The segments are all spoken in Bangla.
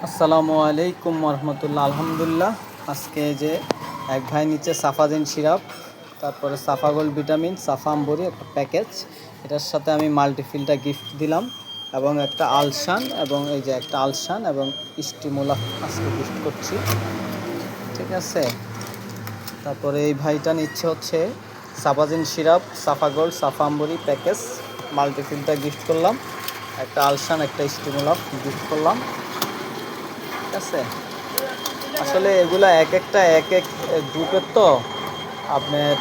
আসসালামু আলাইকুম রহমতুল্লাহ। আলহামদুলিল্লাহ, আজকে যে এক ভাই নিচে সাফাজিন সিরাপ, তারপরে সাফা গোল্ড ভিটামিন, সাফা আম্বরি একটা প্যাকেজ, এটার সাথে আমি মাল্টিফিলটা গিফট দিলাম এবং একটা আলসান এবং এই যে একটা আলসান এবং স্টিমুলা আজকে গিফট করছি। ঠিক আছে, তারপরে এই ভাইটা নিচ্ছে হচ্ছে সাফাজিন সিরাপ, সাফা গোল্ড, সাফা আম্বরি প্যাকেজ, মাল্টিফিলটা গিফট করলাম, একটা আলসান একটা স্টিমুলা গিফট করলাম। ঠিক আছে, আসলে এগুলা এক একটা এক এক গ্রুপের, তো আপনার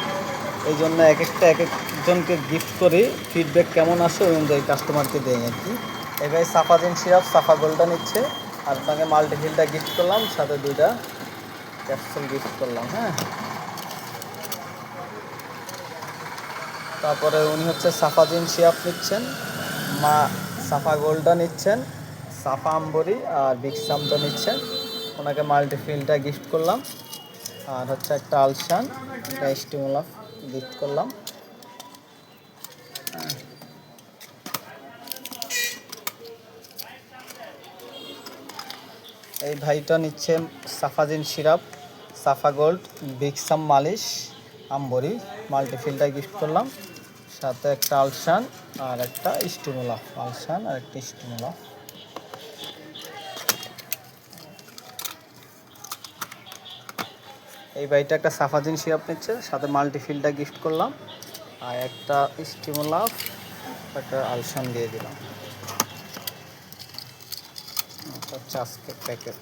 এই জন্য এক একজনকে গিফট করি, ফিডব্যাক কেমন আসে ওই অনুযায়ী কাস্টমারকে দেয় আর কি। এবার সাফাজিন সিরাপ, সাফা গোল্ডটা নিচ্ছে, আর সঙ্গে মাল্টিফিলটা গিফট করলাম, সাথে 2টা ক্যাপসুল গিফট করলাম। হ্যাঁ, তারপরে উনি হচ্ছে সাফাজিন সিরাপ নিচ্ছেন, সাফা গোল্ডটা নিচ্ছেন, সাফা আম্বরি আর বিক্সামটা নিচ্ছেন, ওনাকে মাল্টিফিলটা গিফট করলাম, আর হচ্ছে একটা আলসান, একটা স্টিমুলা গিফট করলাম। এই ভাইটা নিচ্ছে সাফাজিন সিরাপ, সাফা গোল্ড, বিক্সাম মালিশ, আম্বরি, মাল্টিফিলটা গিফট করলাম, সাথে একটা আলসান আর একটা স্টিমুলা, আলসান আর একটা স্টিমুলা। এই ভাইটা একটা সাফাজিন সিরাপ নিচ্ছে, সাথে মাল্টিফিলটা গিফট করলাম, আর একটা স্টিমুলা, একটা আলসান দিয়ে দিলাম। হচ্ছে আজকে প্যাকেজ।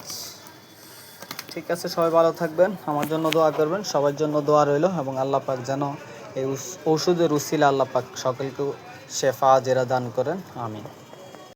ঠিক আছে, সবাই ভালো থাকবেন, আমার জন্য দোয়া করবেন, সবার জন্য দোয়া রইল, এবং আল্লাহ পাক যেন এই ওষুধের উসিলা আল্লাহ পাক সকলকে শেফা জেরা দান করেন। আমিন।